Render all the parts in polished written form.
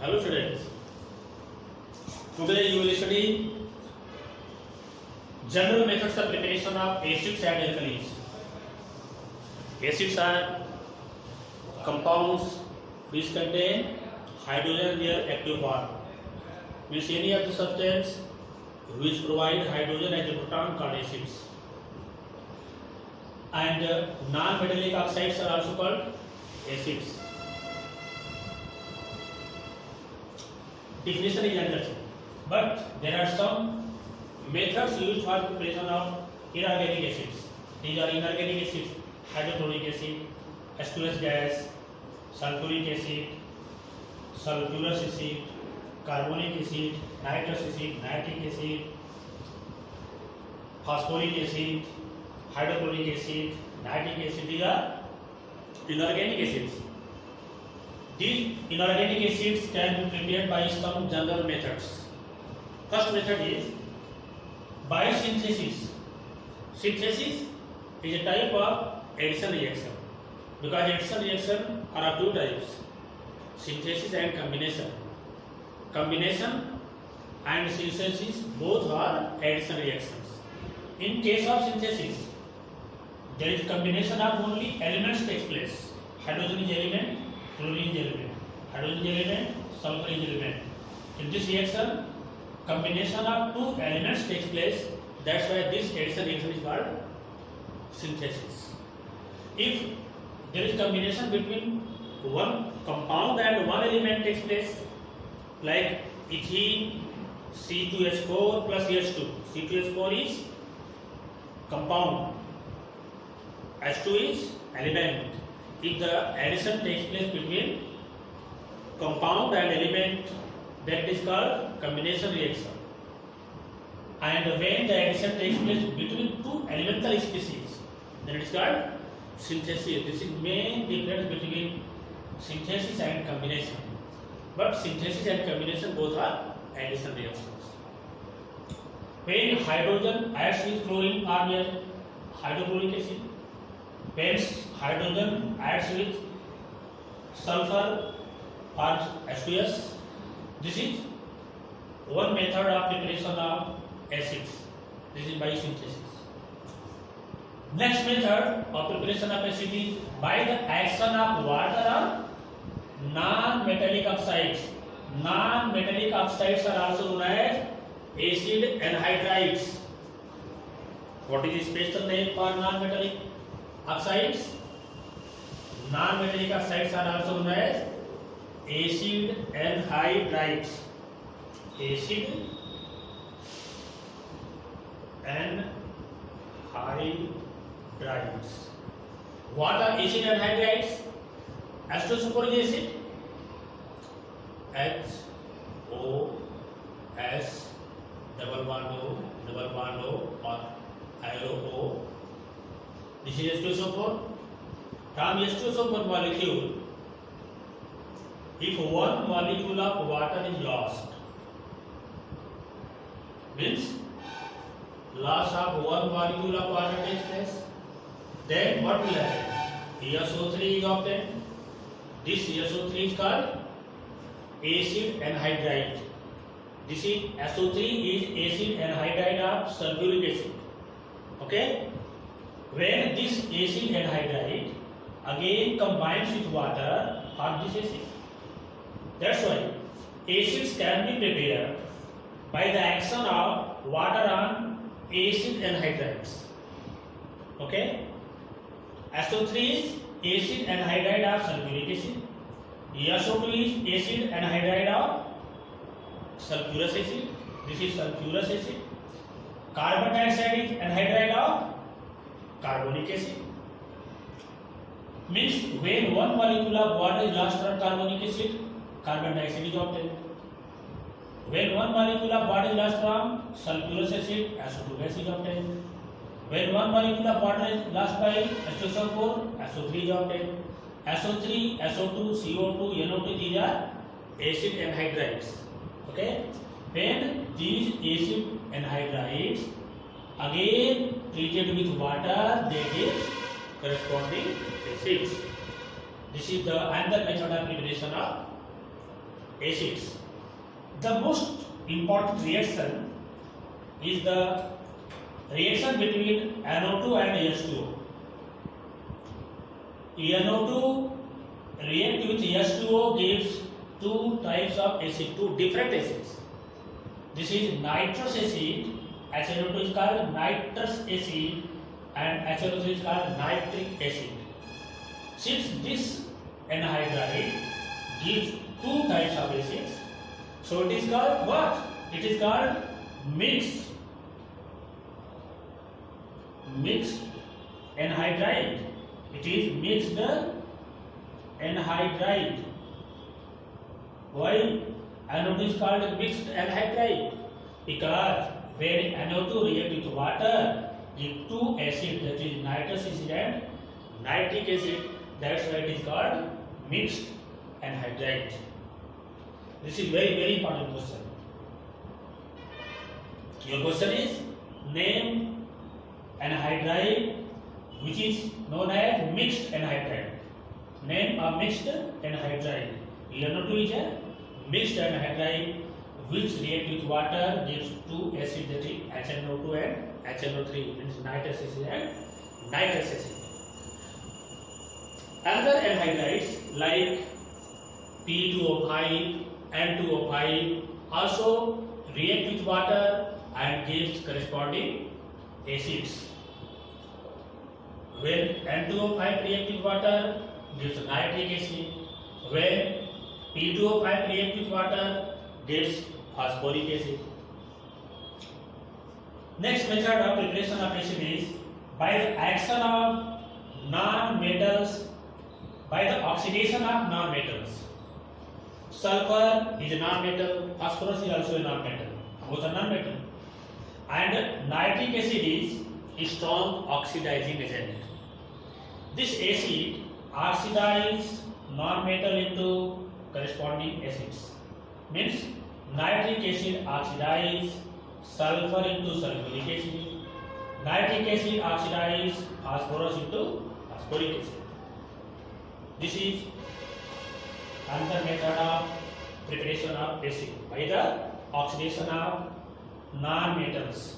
Hello students. Today you will study general methods of preparation of acids and alkalis. Acids are compounds which contain hydrogen in their active form. Means any of the substance which provide hydrogen as a proton called acids. And non-metallic oxides are also called acids. Definition is under, but there are some methods used for preparation of inorganic acids. These are inorganic acids: hydrochloric acid, H2S gas, sulfuric acid, sulfurous acid, carbonic acid, nitrous acid, nitric acid, phosphoric acid, hydrochloric acid, nitric acid. These are inorganic acids. These inorganic acids can be prepared by some general methods. First method is biosynthesis. Synthesis is a type of addition reaction, because addition reaction are of two types: synthesis and combination. Combination and synthesis both are addition reactions. In case of synthesis, there is combination of only elements takes place. Hydrogen is element, chlorine is element, hydrogen is element, sulfur is element. In this reaction, combination of two elements takes place. That's why this addition reaction is called synthesis. If there is combination between one compound and one element takes place, like ethene C2H4 plus H2. C2H4 is compound, H2 is element. If the addition takes place between compound and element, that is called combination reaction. And when the addition takes place between two elemental species, then it is called synthesis. This is main difference between synthesis and combination. But synthesis and combination both are addition reactions. When hydrogen adds with chlorine form a hydrochloric acid. When hydrogen adds with sulfur forms H2S. This is one method of preparation of acids. This is biosynthesis. Next method of preparation of acid is by the action of water on non-metallic oxides. Non-metallic oxides are also known as acid anhydrides. What is the special name for non-metallic oxides? Non-metallic oxides are also known as acid anhydrides. Acid anhydrides. What are acid anhydrides? H2SO4 is acid. HOS double bond O or arrow O. This is H2SO4. From H2SO4 molecule, if one molecule of water is lost, means loss of one molecule of water takes place, then what will happen? SO3 is obtained. This SO3 is called acid anhydride. This is SO3 is acid anhydride of sulfuric acid. Okay? When this acid anhydride again combines with water form this acid. That's why acids can be prepared by the action of water on acid anhydrides. Okay? SO3 is acid anhydride of sulfuric acid. SO2 is acid anhydride of sulfurous acid. This is sulfurous acid. Carbon dioxide is anhydride of carbonic acid. Means when one molecule of water is lost from carbonic acid, carbon dioxide is obtained. When one molecule of water is lost from sulfurous acid, SO2 gas is obtained. When one molecule of water is lost by H2SO4, SO3 is obtained. SO3, SO2, CO2, NO2, these are acid anhydrides. Okay? When these acid anhydrides again treated with water, they give corresponding acids. This is the another method of preparation of acids. The most important reaction is the reaction between NO2 and H2O. NO2 react with H2O gives two types of acid, two different acids. This is nitrous acid. HNO2 is called nitrous acid and HNO3 is called nitric acid. Since this anhydride gives two types of acids, so it is called what? It is called mixed anhydride. It is mixed anhydride. Why NO2 is called mixed anhydride? Because when NO2 react with water, give two acid, that is nitrous acid and nitric acid. That's why it is called mixed anhydride. This is very important question. Your question is name anhydride which is known as mixed anhydride. Name a mixed anhydride. NO2 is a mixed anhydride which react with water gives two acid, that is HNO2 and HNO3, means nitrous acid and nitrous acid. Other anhydrides like P2O5, N2O5 also react with water and gives corresponding acids. When N2O5 react with water gives nitric acid. When P2O5 react with water gives phosphoric acid. Next method of preparation of acid is by the action of non-metals, by the oxidation of non-metals. Sulfur is a non-metal, phosphorus is also a non-metal, both are non-metal. And nitric acid is a strong oxidizing agent. This acid oxidizes non-metal into corresponding acids. Means nitric acid oxidizes sulfur into sulfuric acid. Nitric acid oxidizes phosphorus into phosphoric acid. This is another method of preparation of acid by the oxidation of non-metals.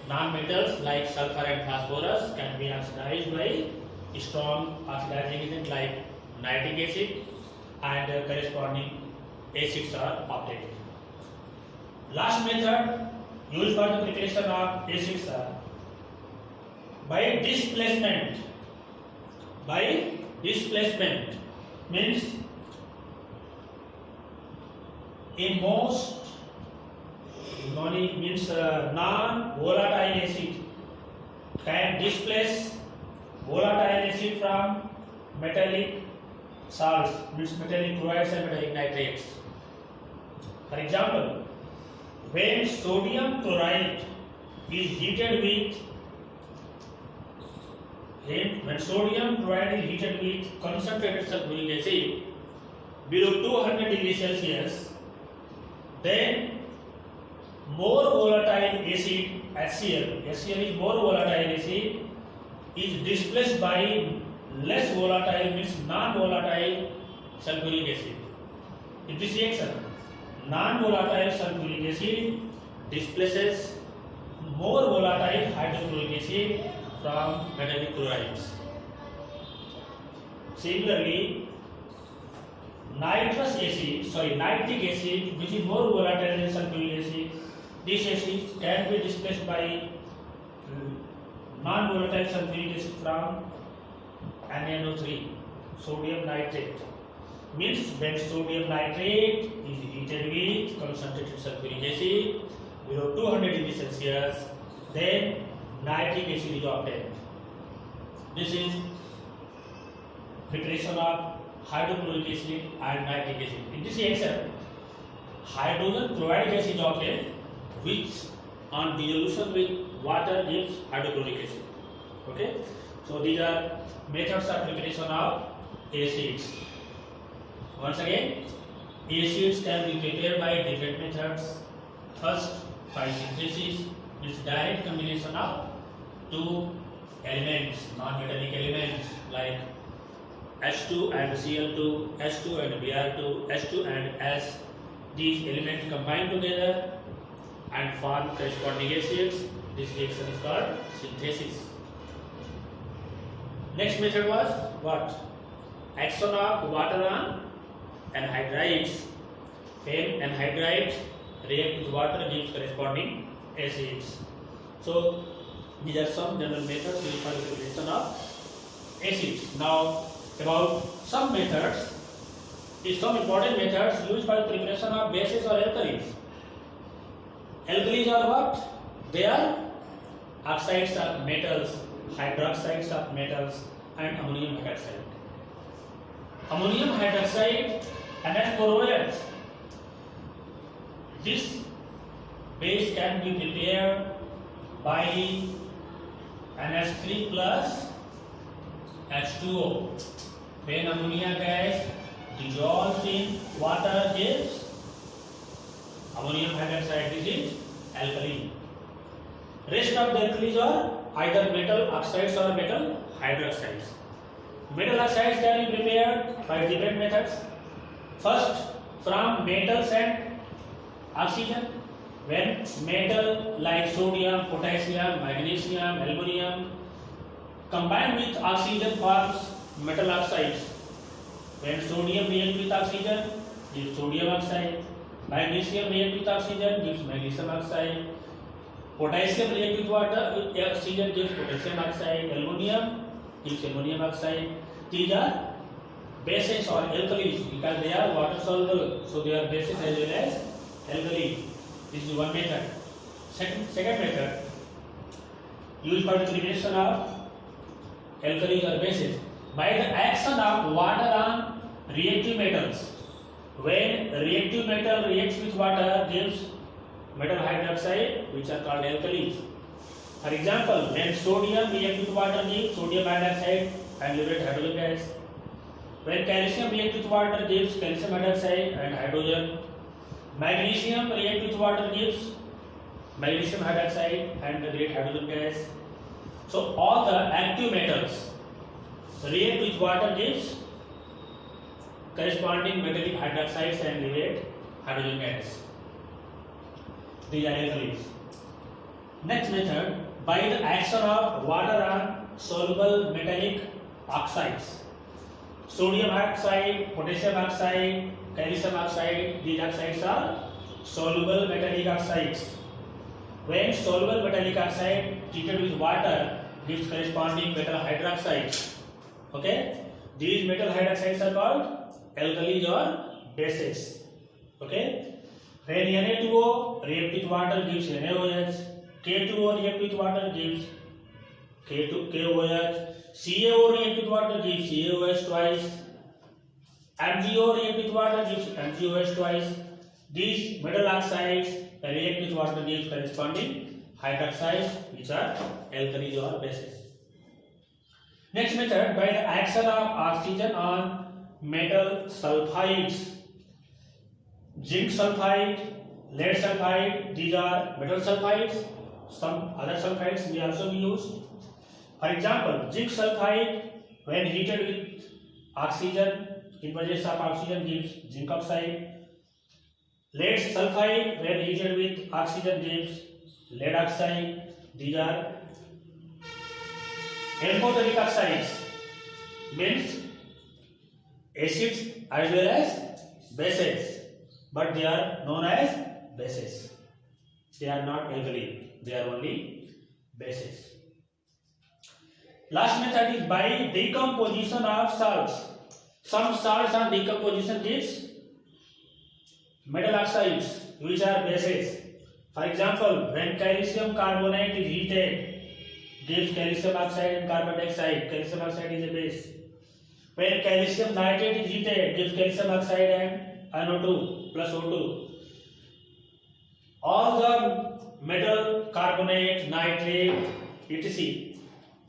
Non-metals like sulfur and phosphorus can be oxidized by strong oxidizing agent like nitric acid, and corresponding acids are obtained. Last method used for the preparation of acids are by displacement. By displacement means in most non-volatile acid can displace volatile acid from metallic salts, means metallic chlorides and metallic nitrates. For example, when sodium chloride is heated with concentrated sulfuric acid below 200 degrees Celsius, then more volatile acid, HCl is more volatile acid, is displaced by less volatile, means non-volatile sulfuric acid. In this reaction, non-volatile sulfuric acid displaces more volatile hydrochloric acid from metallic chlorides. Similarly, nitric acid, which is more volatile than sulfuric acid, this acid can be displaced by non-volatile sulfuric acid from NaNO3, sodium nitrate. Means when sodium nitrate is heated with concentrated sulfuric acid below 200 degrees Celsius, then nitric acid is obtained. This is preparation of hydrochloric acid and nitric acid. In this reaction, hydrogen chloride gas is obtained, which on dissolution with water gives hydrochloric acid. Okay, so these are methods of preparation of acids. Once again, acids can be prepared by different methods. First, by synthesis, means direct combination of two elements, non-metallic elements like H2 and Cl2, H2 and Br2, H2 and S. These elements combine together and form corresponding acids. This reaction is called synthesis. Next method was what? Action of water on anhydrides. When anhydrides react with water gives corresponding acids. So these are some general methods used for the preparation of acids. Now about some methods, is some important methods used for the preparation of bases or alkalis. Alkalis are what? They are oxides of metals, hydroxides of metals, and ammonium hydroxide. Ammonium hydroxide NH4OH. This base can be prepared by NH3 plus H2O. When ammonia gas dissolves in water gives ammonium hydroxide. This is alkali. Rest of the alkalis are either metal oxides or metal hydroxides. Metal oxides can be prepared by different methods. First, from metals and oxygen. When metal like sodium, potassium, magnesium, aluminum combine with oxygen forms metal oxides. When sodium reacts with oxygen gives sodium oxide. Magnesium reacts with oxygen gives magnesium oxide. Potassium reacts with water with oxygen gives potassium oxide. Aluminum gives ammonium oxide. These are bases or alkalis because they are water soluble, so they are bases as well as alkali. This is one method. Second method used for the preparation of alkalis or bases by the action of water on reactive metals. When reactive metal reacts with water gives metal hydroxide, which are called alkalis. For example, when sodium reacts with water gives sodium hydroxide and liberate hydrogen gas. When calcium reacts with water gives calcium hydroxide and hydrogen. Magnesium reacts with water gives magnesium hydroxide and liberate hydrogen gas. So all the active metals react with water gives corresponding metallic hydroxides and liberate hydrogen gas. These are alkalis. Next method, by the action of water on soluble metallic oxides. Sodium oxide, potassium oxide, calcium oxide, these oxides are soluble metallic oxides. When soluble metallic oxide treated with water gives corresponding metal hydroxides. Okay, these metal hydroxides are called alkalis or bases. Okay, when Na2O react with water gives NaOH, K2O react with water gives KOH, CaO react with water gives CaOH twice, MgO react with water gives MgOH twice. These metal oxides react with water gives corresponding hydroxides, which are alkalis or bases. Next method, by the action of oxygen on metal sulfides. Zinc sulfide, lead sulfide, these are metal sulfides. Some other sulfides may also be used. For example, zinc sulfide when heated with oxygen in presence of oxygen gives zinc oxide. Lead sulfide when heated with oxygen gives lead oxide. These are amphoteric oxides, means acids as well as bases, but they are known as bases. They are not alkali, they are only bases. Last method is by decomposition of salts. Some salts on decomposition gives metal oxides, which are bases. For example, when calcium carbonate is heated, gives calcium oxide and carbon dioxide. Calcium oxide is a base. When calcium nitrate is heated, gives calcium oxide and NO2 plus O2. All the metal, carbonate, nitrate, etc.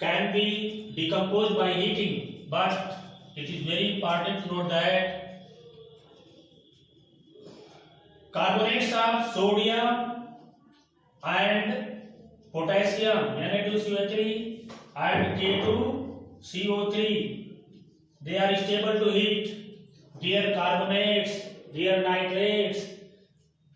can be decomposed by heating, but it is very important to note that carbonates of sodium and potassium Na2CO3 and K2CO3 they are stable to heat. Their carbonates, their nitrates,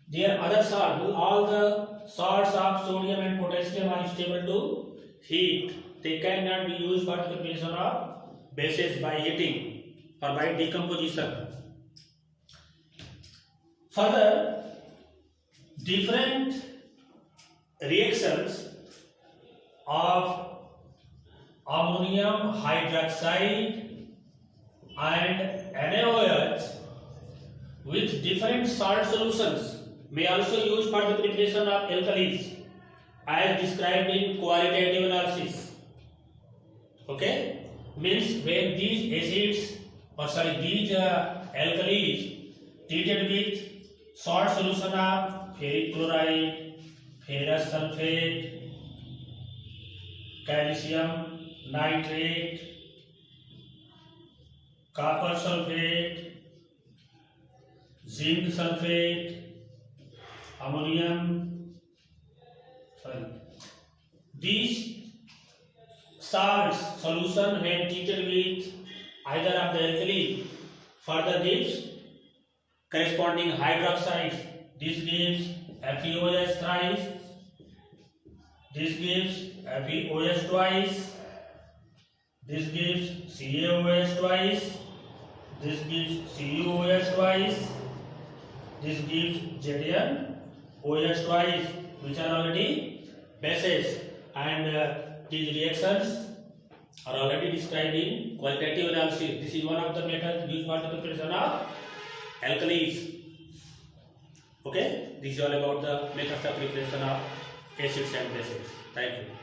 their other salts, all the salts of sodium and potassium are stable to heat. They cannot be used for the preparation of bases by heating or by decomposition. Further, different reactions of ammonium hydroxide and NaOH with different salt solutions may also use for the preparation of alkalis as described in qualitative analysis. Okay, means when these acids these alkalis treated with salt solution of ferric chloride, ferrous sulfate, calcium nitrate, copper sulfate, zinc sulfate, these salts solution when treated with either of the alkali further gives corresponding hydroxides. This gives FeOH thrice, this gives FeOH twice, this gives CaOH twice, this gives CuOH twice, this gives ZnOH twice, which are already bases, and these reactions are already described in qualitative analysis. This is one of the methods used for the preparation of alkalis. Okay, this is all about the methods of preparation of acids and bases. Thank you.